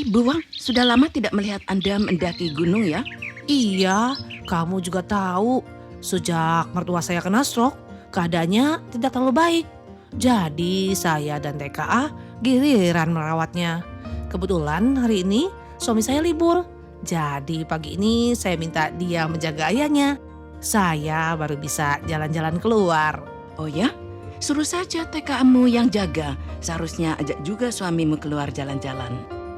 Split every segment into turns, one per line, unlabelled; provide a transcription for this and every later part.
Buang, sudah lama tidak melihat Anda mendaki gunung ya?
Iya, kamu juga tahu, sejak mertua saya kena stroke, keadaannya tidak terlalu baik. Jadi saya dan TKA giliran merawatnya. Kebetulan hari ini suami saya libur. Jadi pagi ini saya minta dia menjaga ayahnya. Saya baru bisa jalan-jalan keluar.
Oh ya? Suruh saja TKA-mu yang jaga. Seharusnya ajak juga suamimu keluar jalan-jalan.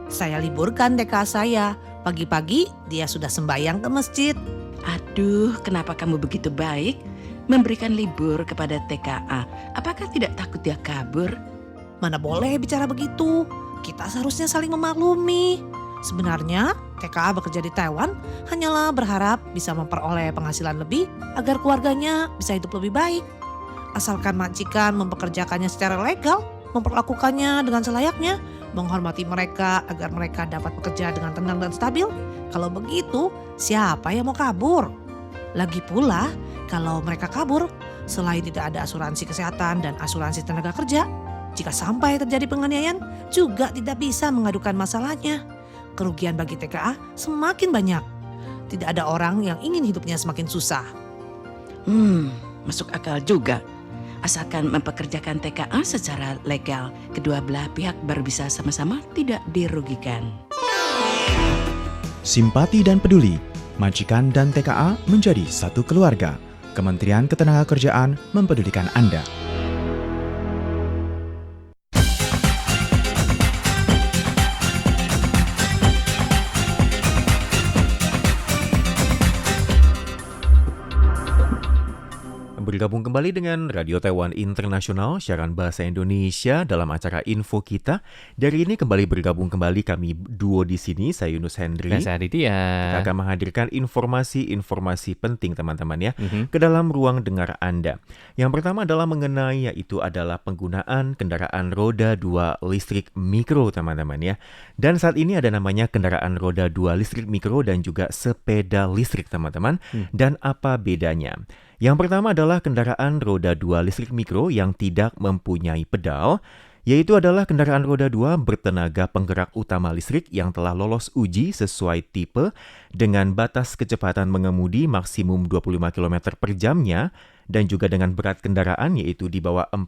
Saya liburkan TKA saya. Pagi-pagi dia sudah sembahyang ke masjid.
Aduh, kenapa kamu begitu baik? Memberikan libur kepada TKA. Apakah tidak takut dia kabur?
Mana boleh bicara begitu. Kita seharusnya saling memaklumi. Sebenarnya TKA bekerja di Taiwan hanyalah berharap bisa memperoleh penghasilan lebih agar keluarganya bisa hidup lebih baik. Asalkan majikan mempekerjakannya secara legal, memperlakukannya dengan selayaknya, menghormati mereka agar mereka dapat bekerja dengan tenang dan stabil. Kalau begitu, siapa yang mau kabur? Lagi pula, kalau mereka kabur, selain tidak ada asuransi kesehatan dan asuransi tenaga kerja, jika sampai terjadi penganiayaan, juga tidak bisa mengadukan masalahnya. Kerugian bagi TKA semakin banyak. Tidak ada orang yang ingin hidupnya semakin susah.
Masuk akal juga. Asalkan mempekerjakan TKA secara legal, kedua belah pihak baru bisa sama-sama tidak dirugikan.
Simpati dan peduli, majikan dan TKA menjadi satu keluarga. Kementerian Ketenagakerjaan mempedulikan Anda. Bergabung kembali dengan Radio Taiwan Internasional, siaran bahasa Indonesia dalam acara Info Kita. Dari ini kembali bergabung kembali kami duo di sini, saya Yunus Hendri.
Dan saya Aditya.
Kita akan menghadirkan informasi-informasi penting teman-teman ya, ke dalam ruang dengar Anda. Yang pertama adalah mengenai yaitu adalah penggunaan kendaraan roda 2 listrik mikro teman-teman ya. Dan saat ini ada namanya kendaraan roda 2 listrik mikro dan juga sepeda listrik teman-teman. Dan apa bedanya? Yang pertama adalah kendaraan roda 2 listrik mikro yang tidak mempunyai pedal, yaitu adalah kendaraan roda 2 bertenaga penggerak utama listrik yang telah lolos uji sesuai tipe dengan batas kecepatan mengemudi maksimum 25 km per jamnya dan juga dengan berat kendaraan yaitu di bawah 40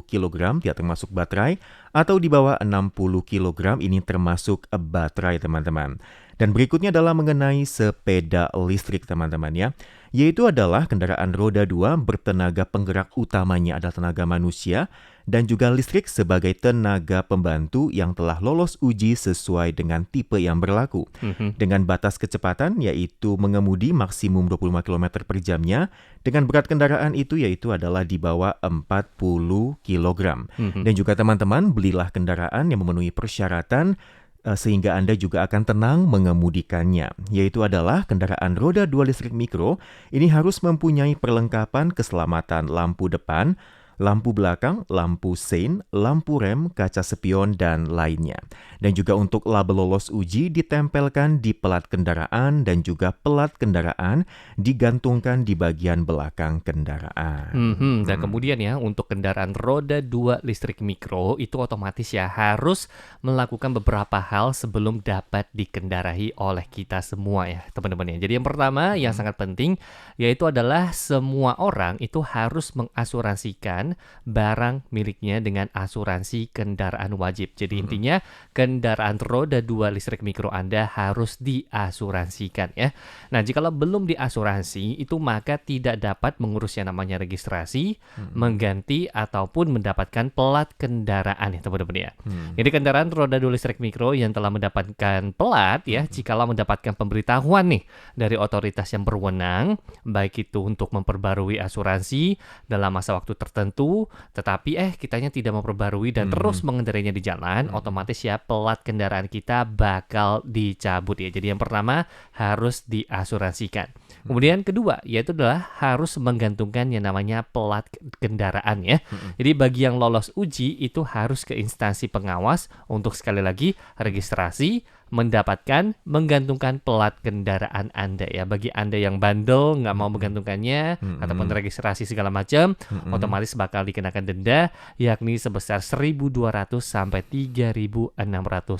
kg tidak termasuk baterai atau di bawah 60 kg ini termasuk baterai teman-teman. Dan berikutnya adalah mengenai sepeda listrik teman-teman ya, yaitu adalah kendaraan roda 2 bertenaga penggerak utamanya adalah tenaga manusia dan juga listrik sebagai tenaga pembantu yang telah lolos uji sesuai dengan tipe yang berlaku. Dengan batas kecepatan yaitu mengemudi maksimum 25 km per jamnya dengan berat kendaraan itu yaitu adalah di bawah 40 kg. Dan juga teman-teman belilah kendaraan yang memenuhi persyaratan sehingga Anda juga akan tenang mengemudikannya, yaitu adalah kendaraan roda 2 listrik mikro. Ini harus mempunyai perlengkapan keselamatan lampu depan, lampu belakang, lampu sein, lampu rem, kaca spion, dan lainnya. Dan juga untuk label lolos uji ditempelkan di pelat kendaraan dan juga pelat kendaraan digantungkan di bagian belakang kendaraan.
Dan kemudian ya untuk kendaraan roda 2 listrik mikro itu otomatis ya harus melakukan beberapa hal sebelum dapat dikendarai oleh kita semua ya teman-teman ya. Jadi yang pertama yang sangat penting yaitu adalah semua orang itu harus mengasuransikan barang miliknya dengan asuransi kendaraan wajib. Jadi intinya kendaraan roda 2 listrik mikro Anda harus diasuransikan ya. Nah, jikalau belum diasuransi itu maka tidak dapat mengurus yang namanya registrasi, mengganti ataupun mendapatkan pelat kendaraan ya teman-teman ya. Jadi kendaraan roda 2 listrik mikro yang telah mendapatkan pelat ya, jikalau mendapatkan pemberitahuan nih dari otoritas yang berwenang, baik itu untuk memperbarui asuransi dalam masa waktu tertentu, tetapi kitanya tidak memperbarui dan terus mengendarainya di jalan, otomatis ya pelat kendaraan kita bakal dicabut ya. Jadi yang pertama harus diasuransikan. Kemudian kedua, yaitu adalah harus menggantungkan yang namanya plat kendaraan ya. Jadi bagi yang lolos uji itu harus ke instansi pengawas untuk sekali lagi registrasi, mendapatkan, menggantungkan plat kendaraan Anda ya. Bagi Anda yang bandel, nggak mau menggantungkannya, ataupun registrasi segala macam, otomatis bakal dikenakan denda, yakni sebesar 1.200 sampai 3.600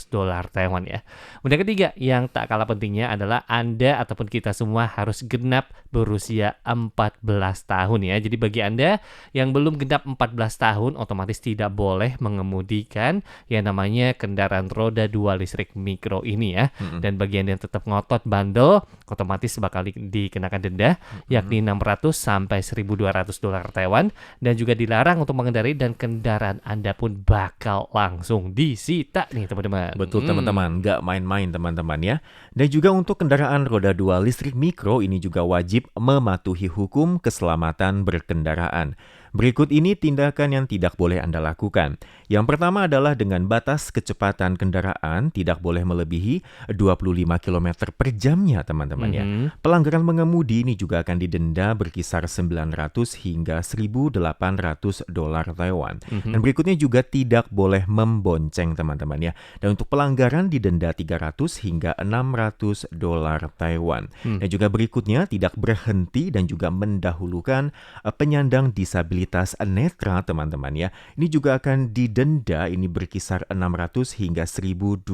dolar Taiwan ya. Kemudian ketiga, yang tak kalah pentingnya adalah Anda ataupun kita semua harus genap berusia 14 tahun ya. Jadi bagi Anda yang belum genap 14 tahun, otomatis tidak boleh mengemudikan yang namanya kendaraan roda 2 listrik mikro ini ya. Dan bagi Anda yang tetap ngotot bandel, otomatis bakal dikenakan denda yakni 600 sampai 1.200 dolar Taiwan, dan juga dilarang untuk mengendarai dan kendaraan Anda pun bakal langsung disita nih teman-teman.
Betul teman-teman, nggak main-main teman-teman ya. Dan juga untuk kendaraan roda 2 listrik mikro ini juga wajib mematuhi hukum keselamatan berkendaraan. Berikut ini tindakan yang tidak boleh Anda lakukan. Yang pertama adalah dengan batas kecepatan kendaraan tidak boleh melebihi 25 km per jamnya teman-teman ya. Pelanggaran mengemudi ini juga akan didenda berkisar 900 hingga 1.800 dolar Taiwan. Dan berikutnya juga tidak boleh membonceng teman-teman ya. Dan untuk pelanggaran didenda 300 hingga 600 dolar Taiwan. Dan juga berikutnya tidak berhenti dan juga mendahulukan penyandang disabilitas netra teman-teman ya. Ini juga akan didenda ini berkisar 600 hingga 1.200.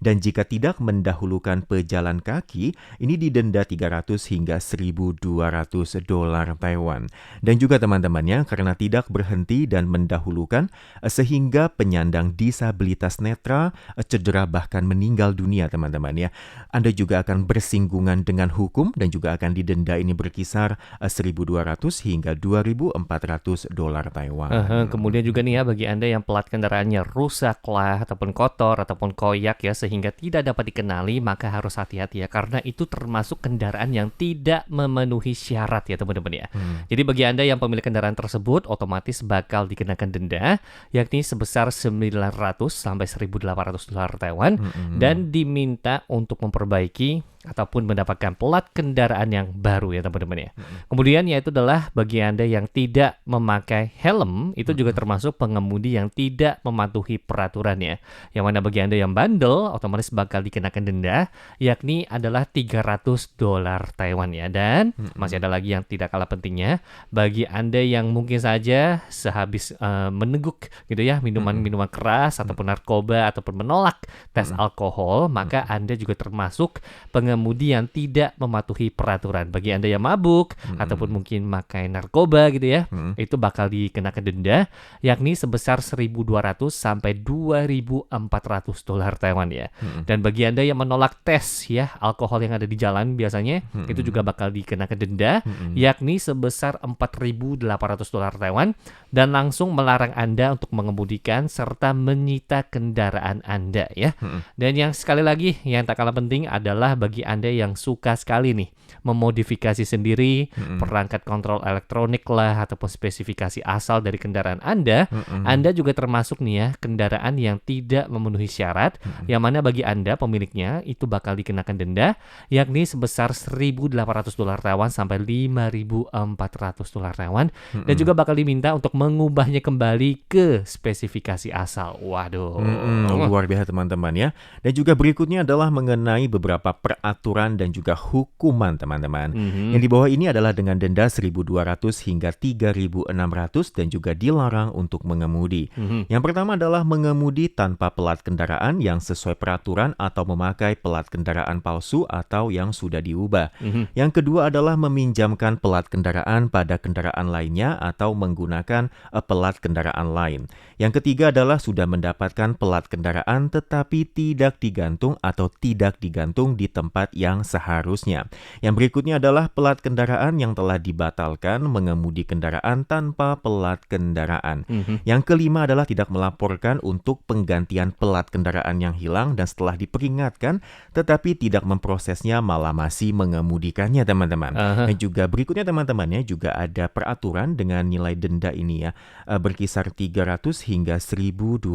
Dan jika tidak mendahulukan pejalan kaki, ini didenda 300 hingga 1.200 dolar Taiwan. Dan juga teman-teman ya, karena tidak berhenti dan mendahulukan sehingga penyandang disabilitas netra cedera bahkan meninggal dunia teman-teman ya. Anda juga akan bersinggungan dengan hukum dan juga akan didenda ini berkisar 1.200 hingga 2.400 dolar Taiwan.
Kemudian juga nih ya, bagi Anda yang plat kendaraannya rusak lah, ataupun kotor, ataupun koyak ya, sehingga tidak dapat dikenali, maka harus hati-hati ya, karena itu termasuk kendaraan yang tidak memenuhi syarat ya teman-teman ya. Jadi bagi Anda yang pemilik kendaraan tersebut, otomatis bakal dikenakan denda, yakni sebesar 900 sampai 1.800 dolar Taiwan, dan diminta untuk memperbaiki ataupun mendapatkan plat kendaraan yang baru ya teman-teman ya. Kemudian yaitu adalah bagi Anda yang tidak memakai helm, itu juga termasuk pengemudi yang tidak mematuhi peraturan ya. Yang mana bagi Anda yang bandel, otomatis bakal dikenakan denda, yakni adalah 300 dolar Taiwan ya. Dan masih ada lagi yang tidak kalah pentingnya, bagi Anda yang mungkin saja sehabis meneguk gitu ya, minuman-minuman keras ataupun narkoba ataupun menolak tes alkohol, maka Anda juga termasuk pengemudi yang tidak mematuhi peraturan. Bagi Anda yang mabuk ataupun mungkin makai narkoba gitu ya, itu bakal dikenakan denda yakni sebesar 1.200 sampai 2.400 dolar Taiwan ya. Dan bagi Anda yang menolak tes ya alkohol yang ada di jalan biasanya, itu juga bakal dikenakan denda yakni sebesar 4.800 dolar Taiwan, dan langsung melarang Anda untuk mengemudikan serta menyita kendaraan Anda ya. Dan yang sekali lagi yang tak kalah penting adalah bagi Anda yang suka sekali nih memodifikasi sendiri perangkat kontrol elektronik lah ataupun spesifikasi asal dari kendaraan Anda, Anda juga termasuk nih ya kendaraan yang tidak memenuhi syarat, yang mana bagi Anda pemiliknya itu bakal dikenakan denda yakni sebesar 1.800 dolar Taiwan sampai 5.400 dolar Taiwan, dan juga bakal diminta untuk mengubahnya kembali ke spesifikasi asal. Waduh.
Luar biasa teman-teman ya. Dan juga berikutnya adalah mengenai beberapa peraturan dan juga hukuman teman-teman. Yang di bawah ini adalah dengan denda 1.200 hingga 3.600 dan juga dilarang untuk mengemudi. Yang pertama adalah mengemudi tanpa plat kendaraan yang sesuai peraturan atau memakai plat kendaraan palsu atau yang sudah diubah. Yang kedua adalah meminjamkan plat kendaraan pada kendaraan lainnya atau menggunakan plat kendaraan lain. Yang ketiga adalah sudah mendapatkan plat kendaraan tetapi tidak digantung atau tidak digantung di tempat yang seharusnya. Yang berikutnya adalah plat kendaraan yang telah dibatalkan mengemudi kendaraan tanpa plat kendaraan. Yang kelima adalah tidak melaporkan untuk penggantian plat kendaraan yang hilang dan setelah diperingatkan tetapi tidak memprosesnya malah masih mengemudikannya teman-teman. Dan juga berikutnya teman-temannya juga ada peraturan dengan nilai denda ini ya berkisar 300 hingga 1.200.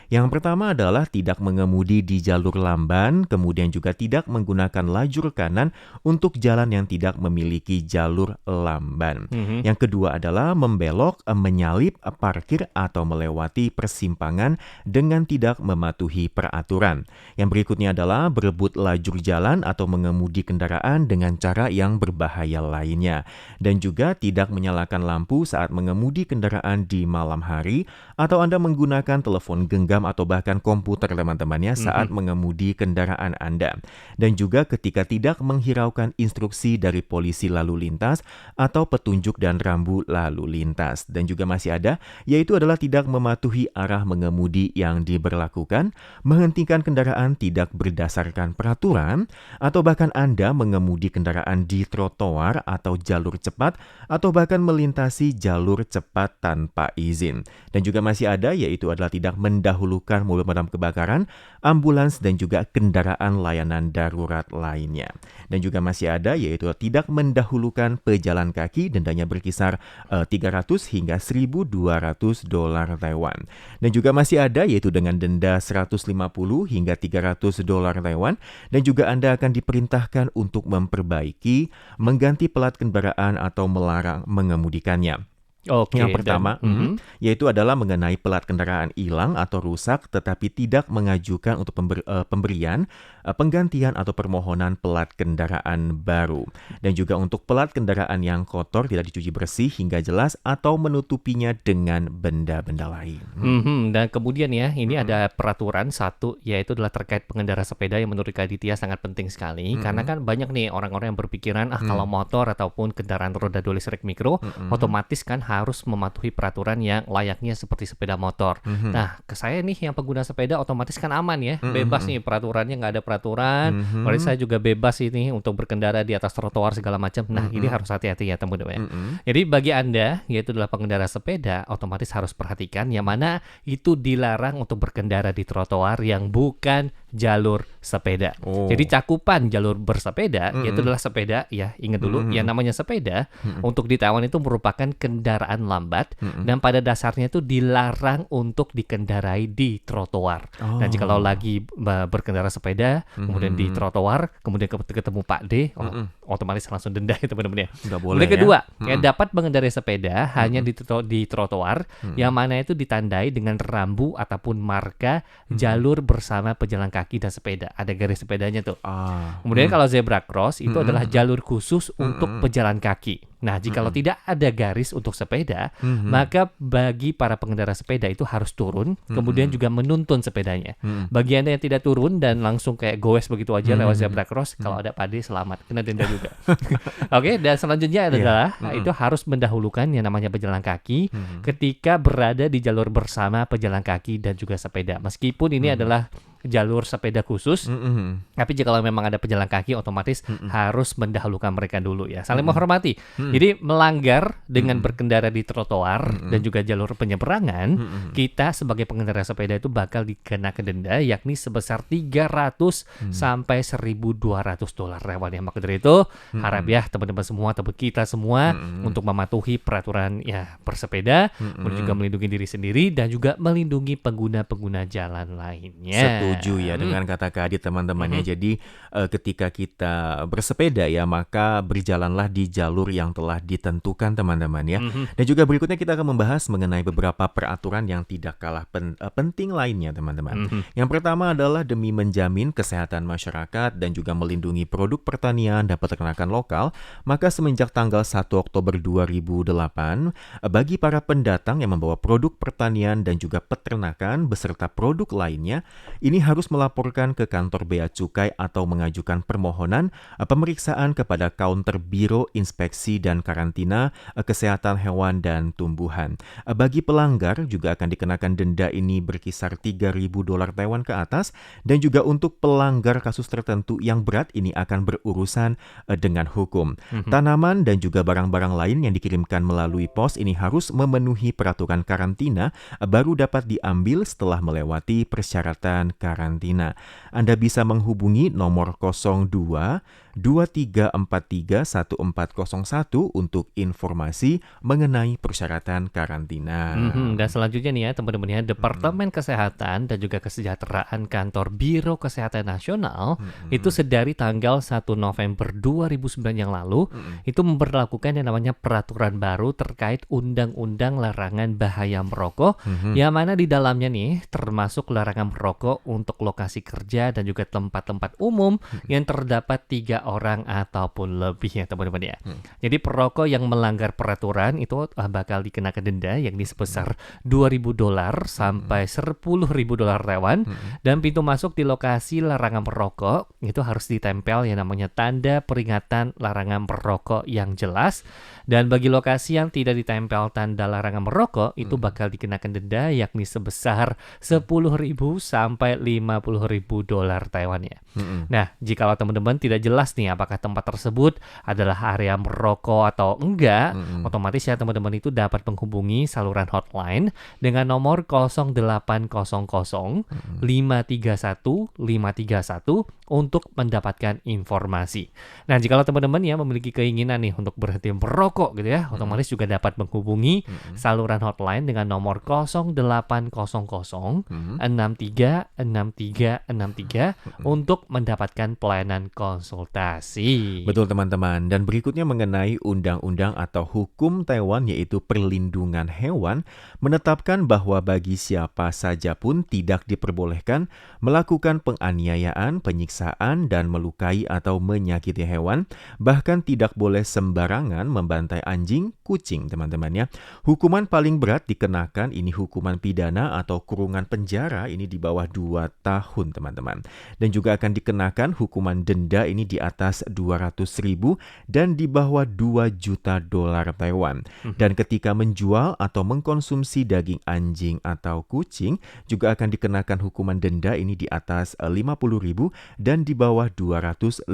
Yang pertama adalah tidak mengemudi di jalur lamban, kemudian juga tidak menggunakan lajur kanan untuk jalan yang tidak memiliki jalur lamban. Yang kedua adalah membelok, menyalip, parkir atau melewati persimpangan dengan tidak mematuhi peraturan. Yang berikutnya adalah berebut lajur jalan atau mengemudi kendaraan dengan cara yang berbahaya lainnya. Dan juga tidak menyalakan lampu saat mengemudi kendaraan di malam hari atau Anda menggunakan telepon genggam atau bahkan komputer teman-teman ya saat mengemudi kendaraan Anda. Dan juga ketika tidak menghiraukan instruksi dari polisi lalu lintas atau petunjuk dan rambu lalu lintas. Dan juga masih ada, yaitu adalah tidak mematuhi arah mengemudi yang diberlakukan, menghentikan kendaraan tidak berdasarkan peraturan, atau bahkan Anda mengemudi kendaraan di trotoar atau jalur cepat, atau bahkan melintasi jalur cepat tanpa izin. Dan juga masih ada, yaitu adalah tidak mendahulukan mobil pemadam kebakaran, ambulans, dan juga kendaraan layanan darurat lainnya. Dan juga masih ada, yaitu tidak mendahulukan pejalan kaki, dendanya berkisar 300 hingga 1.200 dolar Taiwan. Dan juga masih ada, yaitu dengan denda 150 hingga 300 dolar Taiwan, dan juga Anda akan diperintahkan untuk memperbaiki, mengganti plat kendaraan atau melarang mengemudikannya.
Oke,
Yang pertama, yaitu adalah mengenai plat kendaraan hilang atau rusak tetapi tidak mengajukan untuk pemberian, penggantian atau permohonan plat kendaraan baru. Dan juga untuk plat kendaraan yang kotor tidak dicuci bersih hingga jelas atau menutupinya dengan benda-benda lain.
Dan kemudian ya, ini ada peraturan satu, yaitu adalah terkait pengendara sepeda yang menurut Kak Aditya sangat penting sekali. Karena kan banyak nih orang-orang yang berpikiran, kalau motor ataupun kendaraan roda 2 listrik mikro, otomatis kan harus mematuhi peraturan yang layaknya seperti sepeda motor. Nah, ke saya nih yang pengguna sepeda otomatis kan aman ya, bebas nih peraturannya, nggak ada peraturan. Berarti saya juga bebas ini untuk berkendara di atas trotoar segala macam. Nah, ini harus hati-hati ya teman-teman. Jadi bagi Anda, yaitu adalah pengendara sepeda, otomatis harus perhatikan yang mana itu dilarang untuk berkendara di trotoar yang bukan jalur sepeda. Jadi cakupan jalur bersepeda, yaitu adalah sepeda, ya ingat dulu, yang namanya sepeda, untuk di Taiwan itu merupakan kendaraan lambat, dan pada dasarnya itu dilarang untuk dikendarai di trotoar. Dan jikalau lagi berkendara sepeda, kemudian di trotoar, kemudian ketemu Pak D, otomatis langsung denda itu benar-benar. Kemudian kedua, dapat mengendarai sepeda hanya di trotoar, yang mana itu ditandai dengan rambu ataupun marka jalur bersama pejalan kaki dan sepeda. Ada garis sepedanya tuh. Kemudian kalau zebra cross itu adalah jalur khusus untuk pejalan kaki. Nah, jikalau tidak ada garis untuk sepeda, maka bagi para pengendara sepeda itu harus turun, kemudian juga menuntun sepedanya. Bagi Anda yang tidak turun dan langsung kayak goes begitu aja lewat zebra cross, kalau ada pade selamat, kena denda juga. Oke, dan selanjutnya adalah itu harus mendahulukan yang namanya pejalan kaki ketika berada di jalur bersama pejalan kaki dan juga sepeda. Meskipun ini adalah jalur sepeda khusus, tapi jika memang ada pejalan kaki otomatis harus mendahulukan mereka dulu ya, saling menghormati. Jadi melanggar dengan berkendara di trotoar dan juga jalur penyeberangan, kita sebagai pengendara sepeda itu bakal dikenakan denda yakni sebesar 300 sampai 1.200 dolar Taiwan ya. Maka dari itu harap ya teman-teman semua, teman kita semua untuk mematuhi peraturan ya bersepeda, juga melindungi diri sendiri dan juga melindungi pengguna-pengguna jalan lainnya.
Setuju ya dengan kata Kak Adit teman-teman ya. Jadi ketika kita bersepeda ya, maka berjalanlah di jalur yang telah ditentukan teman-teman ya. Dan juga berikutnya kita akan membahas mengenai beberapa peraturan yang tidak kalah penting lainnya teman-teman. Yang pertama adalah demi menjamin kesehatan masyarakat dan juga melindungi produk pertanian dan peternakan lokal, maka semenjak tanggal 1 Oktober 2008, bagi para pendatang yang membawa produk pertanian dan juga peternakan beserta produk lainnya, ini harus melaporkan ke kantor Bea Cukai atau mengajukan permohonan pemeriksaan kepada kaunter Biro Inspeksi dan Karantina Kesehatan Hewan dan Tumbuhan. Bagi pelanggar juga akan dikenakan denda ini berkisar 3.000 dolar Taiwan ke atas, dan juga untuk pelanggar kasus tertentu yang berat ini akan berurusan dengan hukum. Tanaman dan juga barang-barang lain yang dikirimkan melalui pos ini harus memenuhi peraturan karantina baru dapat diambil setelah melewati persyaratan karantina karantina. Anda bisa menghubungi nomor 02 2343 1401 untuk informasi mengenai persyaratan karantina.
Dan selanjutnya nih ya teman-teman ya, Departemen Kesehatan dan juga Kesejahteraan Kantor Biro Kesehatan Nasional itu sedari tanggal 1 November 2009 yang lalu itu memberlakukan yang namanya peraturan baru terkait Undang-Undang Larangan Bahaya Merokok, yang mana di dalamnya nih termasuk larangan merokok untuk lokasi kerja dan juga tempat-tempat umum yang terdapat 3 orang ataupun lebih ya teman-teman ya. Jadi perokok yang melanggar peraturan itu bakal dikenakan denda yakni sebesar $2.000 sampai $10.000 Taiwan, dan pintu masuk di lokasi larangan merokok itu harus ditempel yang namanya tanda peringatan larangan merokok yang jelas, dan bagi lokasi yang tidak ditempel tanda larangan merokok itu bakal dikenakan denda yakni sebesar $10.000 sampai $50.000 Taiwan ya. Nah, jikalau teman-teman tidak jelas nih apakah tempat tersebut adalah area merokok atau enggak, otomatis ya teman-teman itu dapat menghubungi saluran hotline dengan nomor 0800 531 531 untuk mendapatkan informasi. Nah, jikalau teman-teman ya memiliki keinginan nih untuk berhenti merokok gitu ya, otomatis juga dapat menghubungi saluran hotline dengan nomor 0800 63 63 untuk mendapatkan pelayanan konsultasi.
Betul teman-teman, dan berikutnya mengenai undang-undang atau hukum Taiwan yaitu perlindungan hewan menetapkan bahwa bagi siapa saja pun tidak diperbolehkan melakukan penganiayaan, penyiksaan, dan melukai atau menyakiti hewan, bahkan tidak boleh sembarangan membantai anjing, kucing teman-teman ya. Hukuman paling berat dikenakan ini hukuman pidana atau kurungan penjara ini di bawah 2 tahun teman-teman. Dan juga akan dikenakan hukuman denda ini di atas 200.000 dan di bawah $2 juta Taiwan. Dan ketika menjual atau mengkonsumsi daging anjing atau kucing juga akan dikenakan hukuman denda ini di atas 50.000 dan di bawah $250.000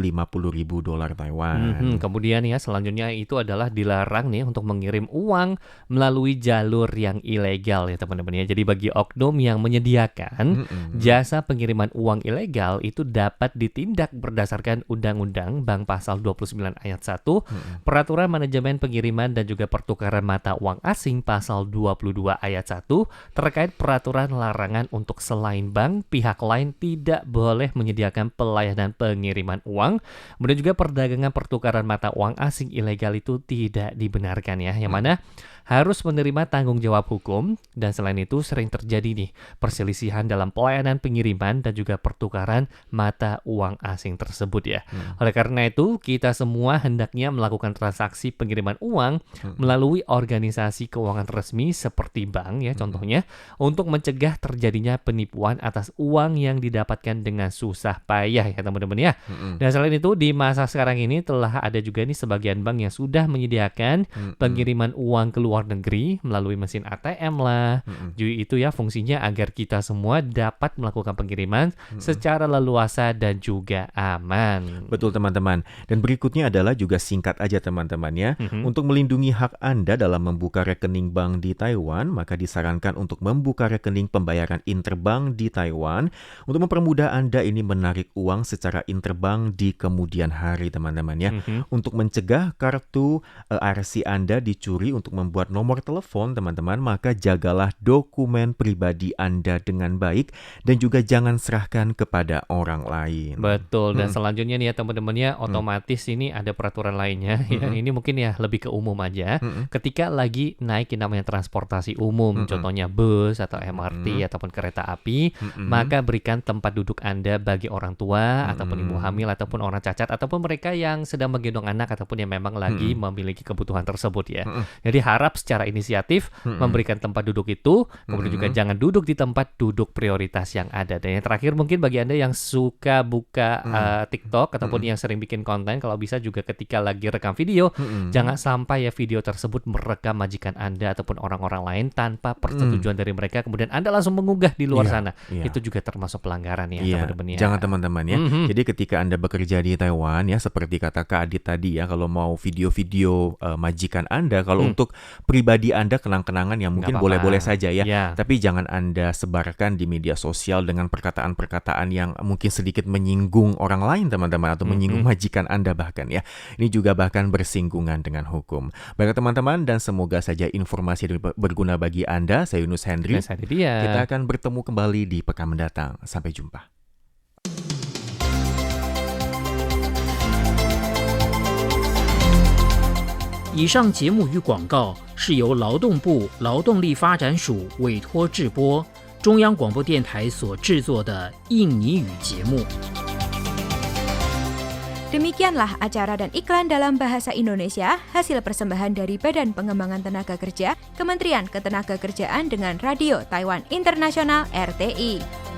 Taiwan.
Kemudian ya selanjutnya itu adalah dilarang nih untuk mengirim uang melalui jalur yang ilegal ya teman-teman ya. Jadi bagi oknum yang menyediakan jasa pengiriman uang ilegal itu dapat ditindak berdasarkan Undang-Undang Bank Pasal 29 ayat 1, Peraturan Manajemen Pengiriman dan juga Pertukaran Mata Uang Asing Pasal 22 ayat 1 terkait peraturan larangan untuk selain bank, pihak lain tidak boleh menyediakan pelayanan pengiriman uang. Kemudian juga perdagangan pertukaran mata uang asing ilegal itu tidak dibenarkan ya, yang mana harus menerima tanggung jawab hukum, dan selain itu sering terjadi nih perselisihan dalam pelayanan pengiriman dan juga pertukaran mata uang asing tersebut ya. Oleh karena itu kita semua hendaknya melakukan transaksi pengiriman uang melalui organisasi keuangan resmi seperti bank ya contohnya, untuk mencegah terjadinya penipuan atas uang yang didapatkan dengan susah payah ya teman-teman ya. Dan selain itu di masa sekarang ini telah ada juga nih sebagian bank yang sudah menyediakan pengiriman uang ke luar negeri melalui mesin ATM lah. Jadi itu ya fungsinya agar kita semua dapat melakukan pengiriman secara leluasa dan juga aman.
Betul teman-teman. Dan berikutnya adalah juga singkat aja teman-teman ya. Untuk melindungi hak Anda dalam membuka rekening bank di Taiwan, maka disarankan untuk membuka rekening pembayaran interbank di Taiwan untuk mempermudah Anda ini menarik uang secara interbank di kemudian hari teman-teman ya. Untuk mencegah kartu RC Anda dicuri untuk membuat nomor telepon teman-teman, maka jagalah dokumen pribadi Anda dengan baik dan juga jangan serahkan kepada orang lain.
Betul. Dan selanjutnya nih ya teman-teman ya, otomatis ini ada peraturan lainnya ya. Ini mungkin ya lebih ke umum aja. Ketika lagi naik yang namanya transportasi umum, contohnya bus atau MRT ataupun kereta api, maka berikan tempat duduk Anda bagi orang tua ataupun ibu hamil ataupun orang cacat ataupun mereka yang sedang menggendong anak ataupun yang memang lagi memiliki kebutuhan tersebut ya. Jadi harap secara inisiatif memberikan tempat duduk itu, kemudian juga jangan duduk di tempat duduk prioritas yang ada. Dan yang terakhir mungkin bagi Anda yang suka buka TikTok ataupun yang sering bikin konten, kalau bisa juga ketika lagi rekam video, jangan sampai ya video tersebut merekam majikan Anda ataupun orang-orang lain tanpa persetujuan dari mereka, kemudian Anda langsung mengunggah di luar sana. Itu juga termasuk pelanggaran ya teman-teman ya.
Jangan teman-teman ya. Jadi ketika Anda bekerja di Taiwan ya, seperti kata Kak Adit tadi ya, kalau mau video-video majikan Anda, kalau untuk pribadi Anda kenang-kenangan yang
Nggak
mungkin
apa-apa.
boleh-boleh saja ya.
Ya.
Tapi jangan Anda sebarkan di media sosial dengan perkataan-perkataan yang mungkin sedikit menyinggung orang lain teman-teman, atau menyinggung majikan Anda bahkan ya. Ini juga bahkan bersinggungan dengan hukum. Baik teman-teman, dan semoga saja informasi ini berguna bagi Anda. Saya Yunus Hendri.
Nah, tadi dia.
Kita akan bertemu kembali di pekan mendatang. Sampai jumpa.
以上节目与广告是由劳动部劳动力发展署委托制播，中央广播电台所制作的印尼语节目。
Demikianlah acara dan iklan dalam bahasa Indonesia, hasil persembahan dari Badan Pengembangan Tenaga Kerja, Kementerian Ketenagakerjaan dengan Radio Taiwan Internasional RTI.